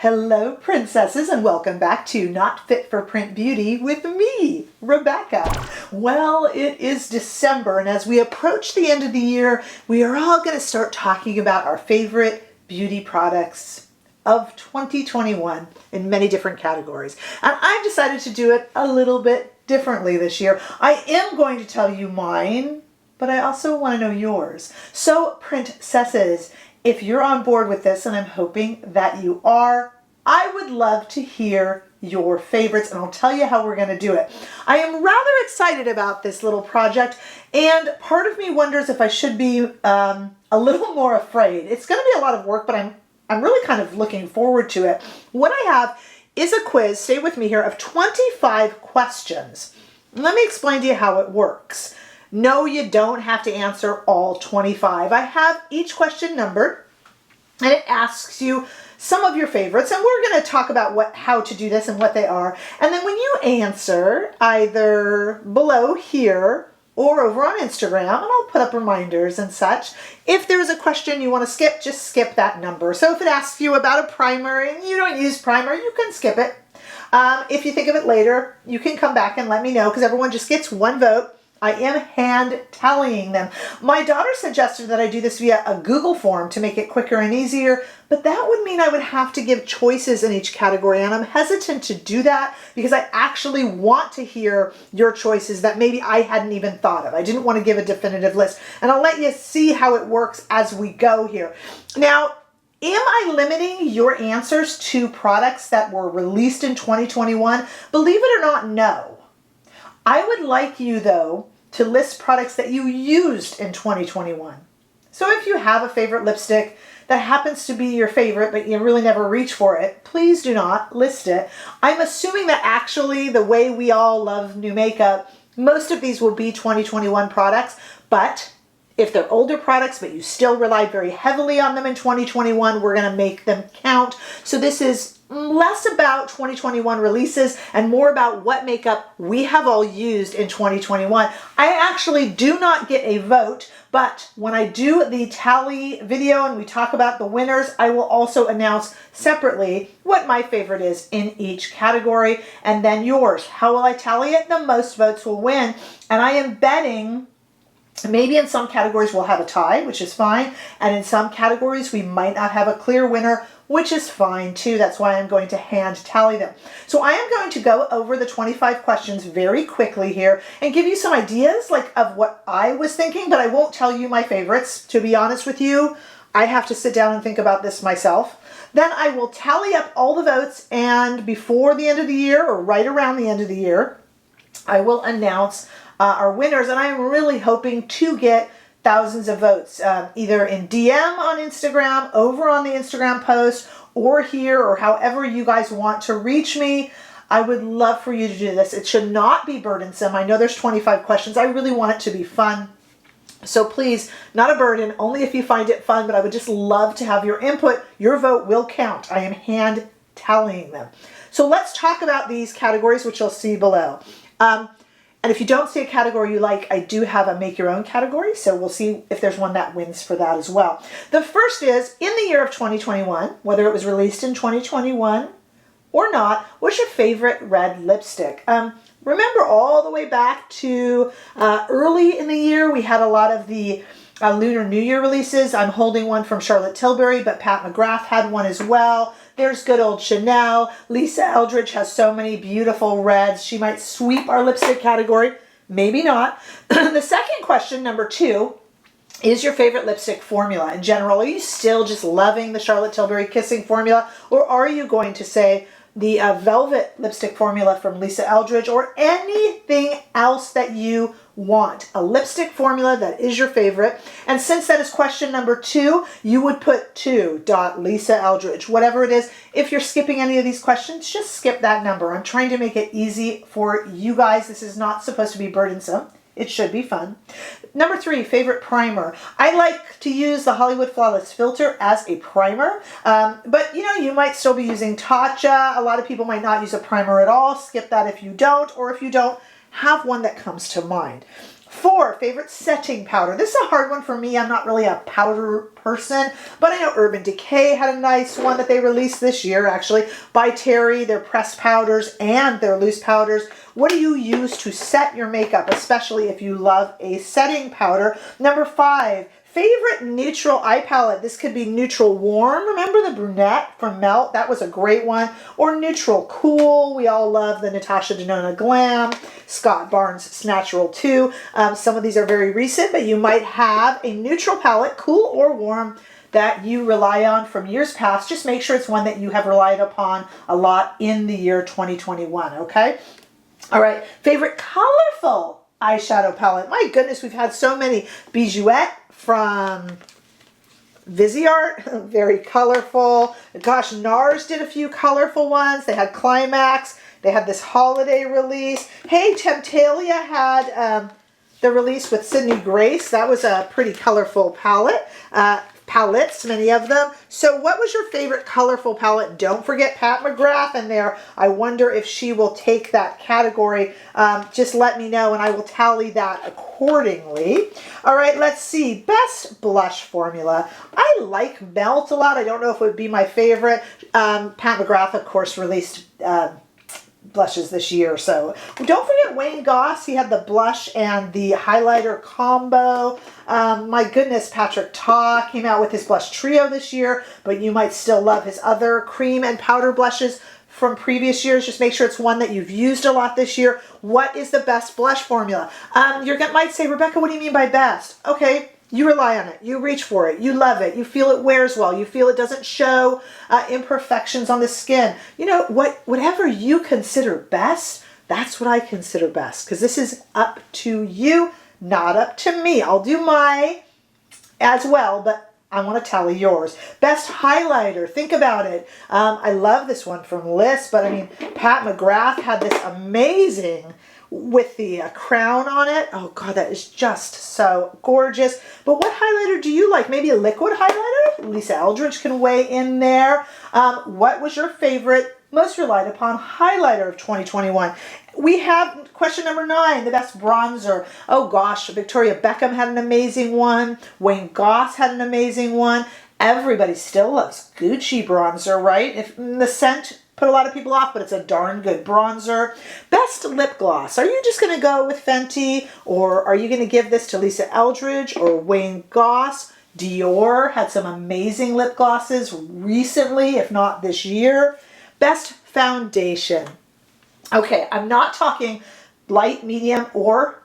Hello, princesses, and welcome back to Not Fit for Print Beauty with me, Rebecca. Well, it is December, and as we approach the end of the year, we are all going to start talking about our favorite beauty products of 2021 in many different categories. And I've decided to do it a little bit differently this year. I am going to tell you mine, but I also want to know yours. So, princesses, if you're on board with this, and I'm hoping that you are, I would love to hear your favorites, and I'll tell you how we're going to do it. I am rather excited about this little project, and part of me wonders if I should be a little more afraid. It's going to be a lot of work, but I'm really kind of looking forward to it. What I have is a quiz, stay with me here, of 25 questions. Let me explain to you how it works. No, you don't have to answer all 25. I have each question numbered, and it asks you some of your favorites, and we're going to talk about how to do this and what they are. And then when you answer, either below here or over on Instagram, and I'll put up reminders and such, if there's a question you want to skip, just skip that number. So if it asks you about a primer and you don't use primer, you can skip it. If you think of it later, you can come back and let me know, because everyone just gets one vote. I am hand tallying them. My daughter suggested that I do this via a Google form to make it quicker and easier, but that would mean I would have to give choices in each category, and I'm hesitant to do that because I actually want to hear your choices that maybe I hadn't even thought of. I didn't want to give a definitive list, and I'll let you see how it works as we go here. Now, am I limiting your answers to products that were released in 2021? Believe it or not, no. I would like you, though, to list products that you used in 2021. So if you have a favorite lipstick that happens to be your favorite, but you really never reach for it, please do not list it. I'm assuming that actually the way we all love new makeup, most of these will be 2021 products, but if they're older products, but you still relied very heavily on them in 2021, we're going to make them count. So this is less about 2021 releases and more about what makeup we have all used in 2021. I actually do not get a vote, but when I do the tally video and we talk about the winners, I will also announce separately what my favorite is in each category, and then yours. How will I tally it? The most votes will win, and I am betting maybe in some categories we'll have a tie, which is fine, and in some categories we might not have a clear winner, which is fine too. That's why I'm going to hand tally them. So I am going to go over the 25 questions very quickly here and give you some ideas of what I was thinking, but I won't tell you my favorites. To be honest with you, I have to sit down and think about this myself. Then I will tally up all the votes, and before the end of the year or right around the end of the year, I will announce our winners, and I'm really hoping to get thousands of votes, either in DM on Instagram, over on the Instagram post, or here, or however you guys want to reach me. I would love for you to do this. It should not be burdensome. I know there's 25 questions. I really want it to be fun. So please, not a burden, only if you find it fun, but I would just love to have your input. Your vote will count. I am hand tallying them. So let's talk about these categories, which you'll see below. And if you don't see a category you like, I do have a make your own category, so we'll see if there's one that wins for that as well. The first is, in the year of 2021, whether it was released in 2021 or not, what's your favorite red lipstick? Remember all the way back to early in the year, we had a lot of the Lunar New Year releases. I'm holding one from Charlotte Tilbury, but Pat McGrath had one as well. There's good old Chanel. Lisa Eldridge has so many beautiful reds. She might sweep our lipstick category. Maybe not. The second question, number 2, is your favorite lipstick formula in general. Are you still just loving the Charlotte Tilbury Kissing formula, or are you going to say the Velvet lipstick formula from Lisa Eldridge, or anything else that you want? A lipstick formula that is your favorite. And since that is question number 2, you would put 2. Lisa Eldridge, whatever it is. If you're skipping any of these questions, just skip that number. I'm trying to make it easy for you guys. This is not supposed to be burdensome. It should be fun. Number 3, favorite primer. I like to use the Hollywood Flawless Filter as a primer, but you might still be using Tatcha. A lot of people might not use a primer at all. Skip that if you don't, or if you don't, have one that comes to mind. 4, favorite setting powder. This is a hard one for me. I'm not really a powder person, but I know Urban Decay had a nice one that they released this year, actually, by Terry. Their pressed powders and their loose powders. What do you use to set your makeup, especially if you love a setting powder? Number 5, favorite neutral eye palette. This could be Neutral Warm. Remember the brunette from Melt? That was a great one. Or Neutral Cool. We all love the Natasha Denona Glam. Scott Barnes Snatchural 2. Some of these are very recent, but you might have a neutral palette, cool or warm, that you rely on from years past. Just make sure it's one that you have relied upon a lot in the year 2021, okay? All right, favorite colorful eyeshadow palette. My goodness, we've had so many. Bijouette from Viseart, very colorful. Gosh, NARS did a few colorful ones. They had Climax. They had this holiday release. Hey, Temptalia had the release with Sydney Grace. That was a pretty colorful palette. Palettes, many of them. So what was your favorite colorful palette? Don't forget Pat McGrath in there. I wonder if she will take that category. Just let me know and I will tally that accordingly. All right, let's see. Best blush formula. I like Melt a lot. I don't know if it would be my favorite. Pat McGrath, of course, released blushes this year. So don't forget Wayne Goss. He had the blush and the highlighter combo. My goodness, Patrick Ta came out with his blush trio this year, but you might still love his other cream and powder blushes from previous years. Just make sure it's one that you've used a lot this year. What is the best blush formula? You might say, Rebecca, what do you mean by best? Okay. You rely on it. You reach for it. You love it. You feel it wears well. You feel it doesn't show imperfections on the skin. You know, whatever you consider best, that's what I consider best, because this is up to you, not up to me. I'll do my as well, but I want to tally yours. Best highlighter. Think about it. I love this one from Liz, but I mean, Pat McGrath had this amazing with the crown on it. Oh God, that is just so gorgeous. But what highlighter do you like? Maybe a liquid highlighter? Lisa Eldridge can weigh in there. What was your favorite, most relied upon highlighter of 2021? We have question number 9, the best bronzer. Oh gosh, Victoria Beckham had an amazing one. Wayne Goss had an amazing one. Everybody still loves Gucci bronzer, right? If the scent put a lot of people off, but it's a darn good bronzer. Best lip gloss. Are you just going to go with Fenty, or are you going to give this to Lisa Eldridge or Wayne Goss? Dior had some amazing lip glosses recently, if not this year. Best foundation. Okay, I'm not talking light, medium, or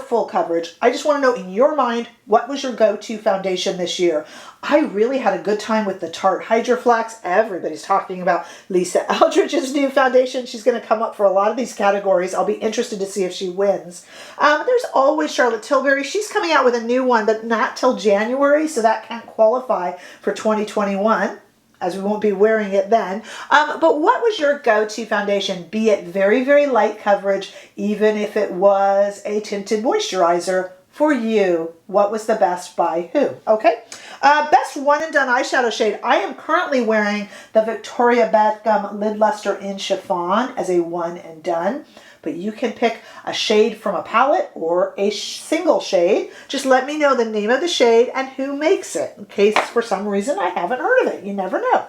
full coverage. I just want to know, in your mind, what was your go-to foundation this year? I really had a good time with the Tarte Hydro Flax. Everybody's talking about Lisa Eldridge's new foundation. She's going to come up for a lot of these categories. I'll be interested to see if she wins. There's always Charlotte Tilbury. She's coming out with a new one, but not till January, so that can't qualify for 2021. As we won't be wearing it then. But what was your go-to foundation? Be it very, very light coverage, even if it was a tinted moisturizer for you. What was the best by who? Okay. Best one and done eyeshadow shade. I am currently wearing the Victoria Beckham Lid Luster in Chiffon as a one and done. But you can pick a shade from a palette or a single shade. Just let me know the name of the shade and who makes it, in case for some reason I haven't heard of it. You never know.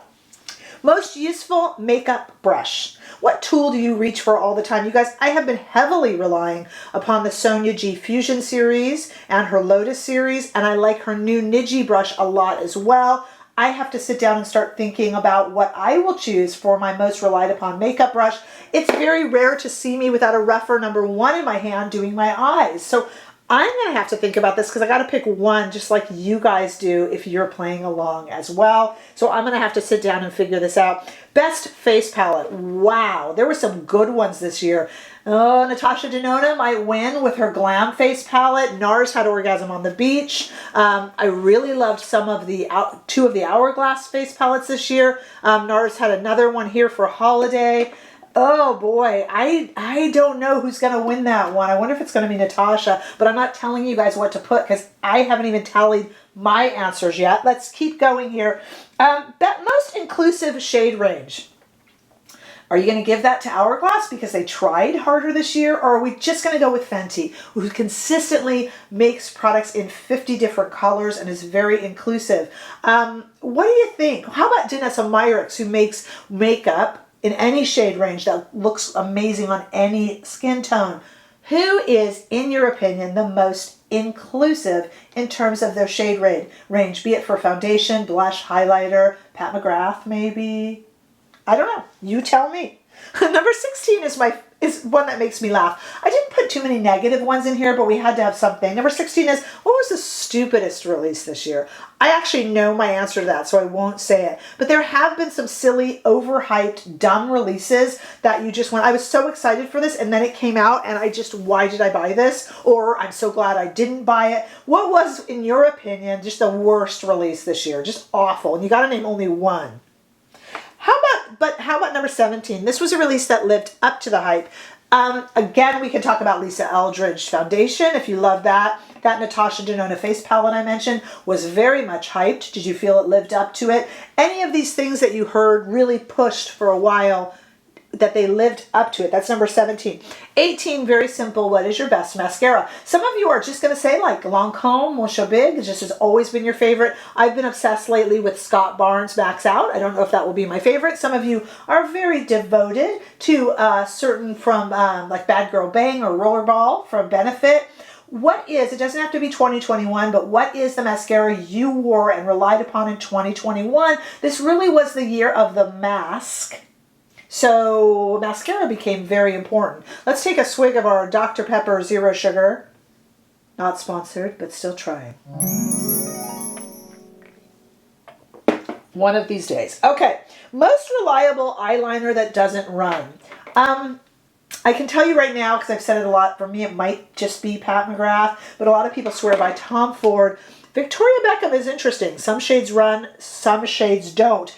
Most useful makeup brush. What tool do you reach for all the time? You guys, I have been heavily relying upon the Sonia G Fusion series and her Lotus series, and I like her new Niji brush a lot as well. I have to sit down and start thinking about what I will choose for my most relied upon makeup brush. It's very rare to see me without a rougher number 1 in my hand doing my eyes. So I'm going to have to think about this because I got to pick one just like you guys do if you're playing along as well. So I'm going to have to sit down and figure this out. Best face palette. Wow, there were some good ones this year. Oh, Natasha Denona might win with her Glam face palette. NARS had Orgasm on the Beach. I really loved some of the 2 of the Hourglass face palettes this year. NARS had another one here for holiday. Oh boy, I don't know who's going to win that one. I wonder if it's going to be Natasha, but I'm not telling you guys what to put because I haven't even tallied my answers yet. Let's keep going here. Most inclusive shade range. Are you going to give that to Hourglass because they tried harder this year? Or are we just going to go with Fenty, who consistently makes products in 50 different colors and is very inclusive? What do you think? How about Danessa Myricks, who makes makeup in any shade range that looks amazing on any skin tone? Who is, in your opinion, the most inclusive in terms of their shade range, be it for foundation, blush, highlighter, Pat McGrath maybe? I don't know. You tell me. Number 16 is one that makes me laugh. I didn't put too many negative ones in here, but we had to have something. Number 16 is, what was the stupidest release this year? I actually know my answer to that, so I won't say it. But there have been some silly, overhyped, dumb releases that you just went, I was so excited for this, and then it came out, and why did I buy this? Or I'm so glad I didn't buy it. What was, in your opinion, just the worst release this year? Just awful. And you got to name only one. How about number 17? This was a release that lived up to the hype. Again, we can talk about Lisa Eldridge Foundation, if you love that. That Natasha Denona face palette I mentioned was very much hyped. Did you feel it lived up to it? Any of these things that you heard really pushed for a while, that they lived up to it? That's number 17. 18, very simple. What is your best mascara? Some of you are just going to say like Lancome, Mon Big. It just has always been your favorite. I've been obsessed lately with Scott Barnes Max Out. I don't know if that will be my favorite. Some of you are very devoted to certain from like Bad Girl Bang or Rollerball from Benefit. What is, it doesn't have to be 2021, but what is the mascara you wore and relied upon in 2021? This really was the year of the mask. So mascara became very important. Let's take a swig of our Dr. Pepper Zero Sugar. Not sponsored, but still trying. One of these days. Okay, most reliable eyeliner that doesn't run. I can tell you right now, because I've said it a lot, for me it might just be Pat McGrath, but a lot of people swear by Tom Ford. Victoria Beckham is interesting. Some shades run, some shades don't.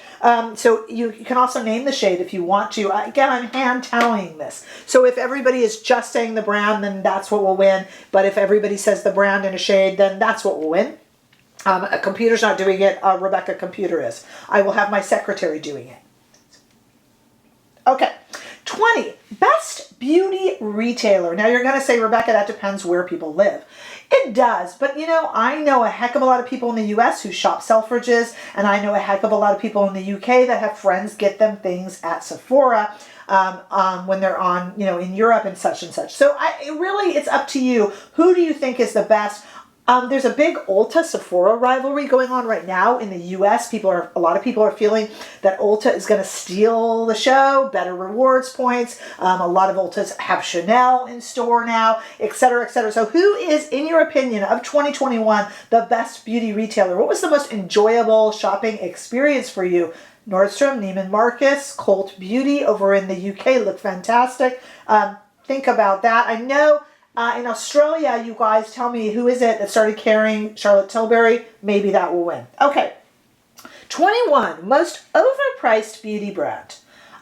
So you can also name the shade if you want to. Again, I'm hand tallying this. So if everybody is just saying the brand, then that's what will win. But if everybody says the brand in a shade, then that's what will win. A computer's not doing it. Rebecca Computer is. I will have my secretary doing it. Okay. 20, best beauty retailer. Now you're going to say, Rebecca, that depends where people live. It does, but you know, I know a heck of a lot of people in the US who shop Selfridges, and I know a heck of a lot of people in the UK that have friends get them things at Sephora when they're on, you know, in Europe and such and such. So it's up to you. Who do you think is the best? There's a big Ulta Sephora rivalry going on right now in the US. A lot of people are feeling that Ulta is going to steal the show, better rewards points. A lot of Ultas have Chanel in store now, etc., etc. So who is, in your opinion, of 2021, the best beauty retailer? What was the most enjoyable shopping experience for you? Nordstrom, Neiman Marcus, Colt Beauty over in the UK look fantastic. Think about that. I know in Australia, you guys tell me who is it that started carrying Charlotte Tilbury. Maybe that will win. Okay. 21, most overpriced beauty brand.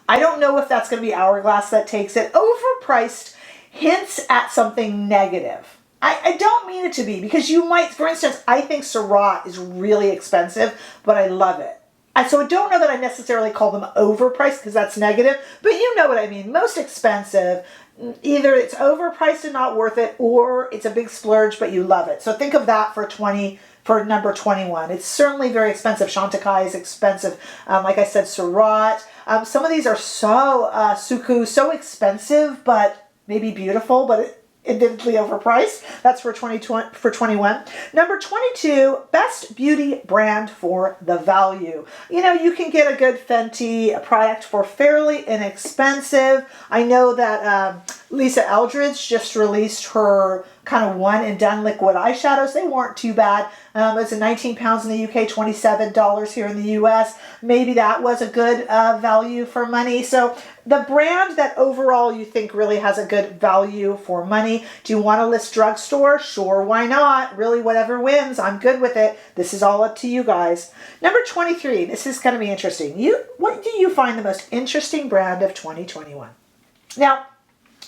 I don't know if that's going to be Hourglass that takes it. Overpriced hints at something negative. I don't mean it to be, because you might, for instance, I think Surratt is really expensive, but I love it. So I don't know that I necessarily call them overpriced because that's negative, but you know what I mean. Most expensive, either it's overpriced and not worth it, or it's a big splurge, but you love it. So think of that for number 21. It's certainly very expensive. Chantecaille is expensive. Like I said, Surratt. Some of these are so expensive, but maybe beautiful, but admittedly overpriced. That's for 21. Number 22, best beauty brand for the value. You know, you can get a good Fenty product for fairly inexpensive. I know that Lisa Eldridge just released her kind of one and done liquid eyeshadows. They weren't too bad. It's a 19 pounds in the UK, $27 here in the US. Maybe that was a good value for money. So the brand that overall you think really has a good value for money. Do you want to list drugstore? Sure, why not? Really, whatever wins, I'm good with it. This is all up to you guys. Number 23, this is going to be interesting. What do you find the most interesting brand of 2021? Now,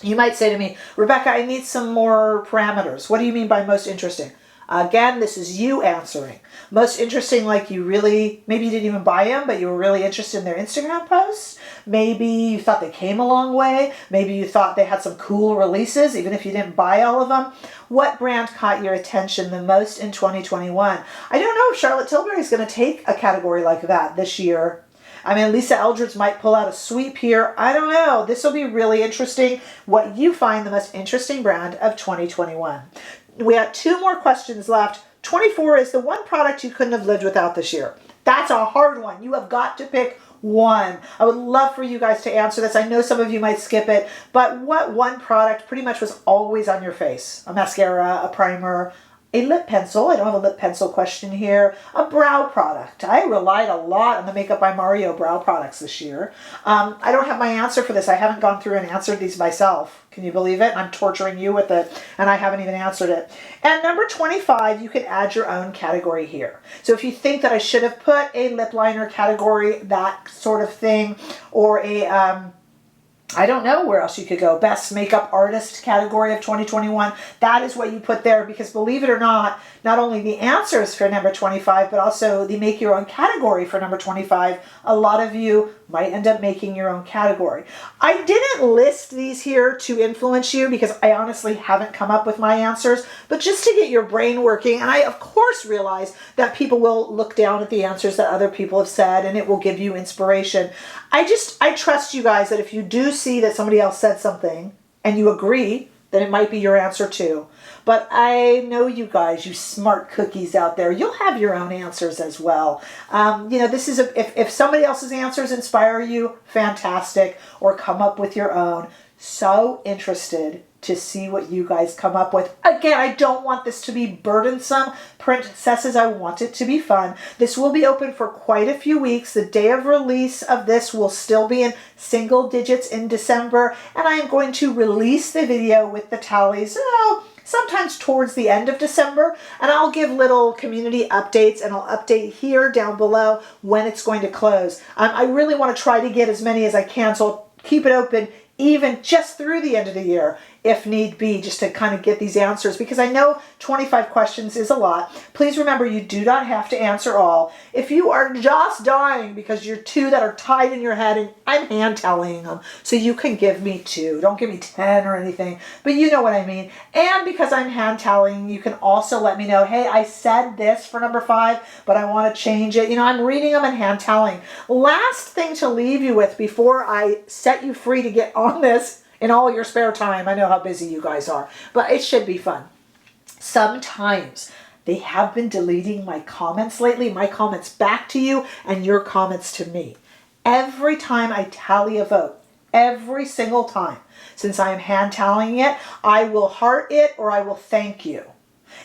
you might say to me, Rebecca, I need some more parameters. What do you mean by most interesting? Again, this is you answering. Most interesting, like you really, maybe you didn't even buy them, but you were really interested in their Instagram posts. Maybe you thought they came a long way. Maybe you thought they had some cool releases, even if you didn't buy all of them. What brand caught your attention the most in 2021? I don't know if Charlotte Tilbury is going to take a category like that this year. I mean, Lisa Eldridge might pull out a sweep here. I don't know. This will be really interesting, what you find the most interesting brand of 2021. We have 2 more questions left. 24 is the one product you couldn't have lived without this year. That's a hard one. You have got to pick one. I would love for you guys to answer this. I know some of you might skip it, but what one product pretty much was always on your face? A mascara, a primer, a lip pencil. I don't have a lip pencil question here. A brow product. I relied a lot on the Makeup by Mario brow products this year. I don't have my answer for this. I haven't gone through and answered these myself. Can you believe it? I'm torturing you with it, and I haven't even answered it. And number 25, you can add your own category here. So if you think that I should have put a lip liner category, that sort of thing, or a I don't know where else you could go. Best Makeup Artist category of 2021. That is what you put there, because believe it or not only the answers for number 25, but also the make your own category for number 25. A lot of you might end up making your own category. I didn't list these here to influence you because I honestly haven't come up with my answers, but just to get your brain working. And I, of course, realize that people will look down at the answers that other people have said, and it will give you inspiration. I trust you guys that if you do see that somebody else said something and you agree, then it might be your answer too. But I know you guys, you smart cookies out there, you'll have your own answers as well. This is if somebody else's answers inspire you, fantastic, or come up with your own. So interested to see what you guys come up with. Again, I don't want this to be burdensome. Princesses, I want it to be fun. This will be open for quite a few weeks. The day of release of this will still be in single digits in December, and I am going to release the video with the tallies sometimes towards the end of December, and I'll give little community updates, and I'll update here down below when it's going to close. I really want to try to get as many as I can, so I'll keep it open even just through the end of the year, if need be, just to kind of get these answers, because I know 25 questions is a lot. Please remember, you do not have to answer all. If you are just dying because you're 2 that are tied in your head, and I'm hand tallying them, so you can give me 2. Don't give me 10 or anything, but you know what I mean. And because I'm hand tallying, you can also let me know, hey, I said this for number 5, but I want to change it. I'm reading them and hand tallying. Last thing to leave you with before I set you free to get on this in all your spare time. I know how busy you guys are, but it should be fun. Sometimes they have been deleting my comments lately, my comments back to you and your comments to me. Every time I tally a vote, every single time, since I am hand tallying it, I will heart it or I will thank you.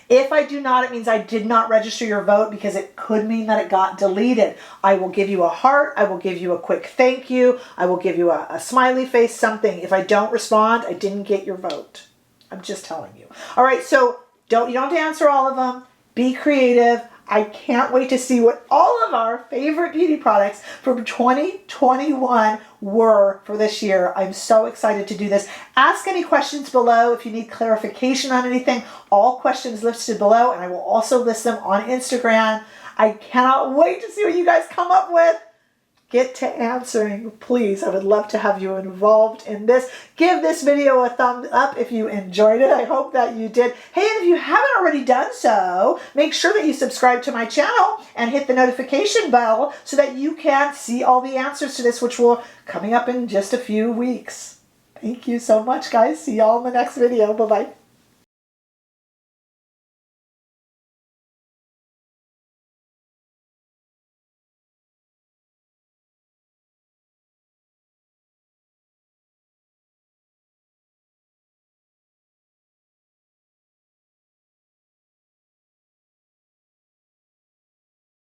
If I do not, it means I did not register your vote, because it could mean that it got deleted. I will give you a heart. I will give you a quick thank you. I will give you a smiley face, something. If I don't respond, I didn't get your vote. I'm just telling you. All right, so you don't have to answer all of them. Be creative. I can't wait to see what all of our favorite beauty products from 2021 were for this year. I'm so excited to do this. Ask any questions below if you need clarification on anything. All questions listed below, and I will also list them on Instagram. I cannot wait to see what you guys come up with. Get to answering, please. I would love to have you involved in this. Give this video a thumbs up if you enjoyed it. I hope that you did. Hey, and if you haven't already done so, make sure that you subscribe to my channel and hit the notification bell so that you can see all the answers to this, which will coming up in just a few weeks. Thank you so much, guys. See y'all in the next video. Bye-bye.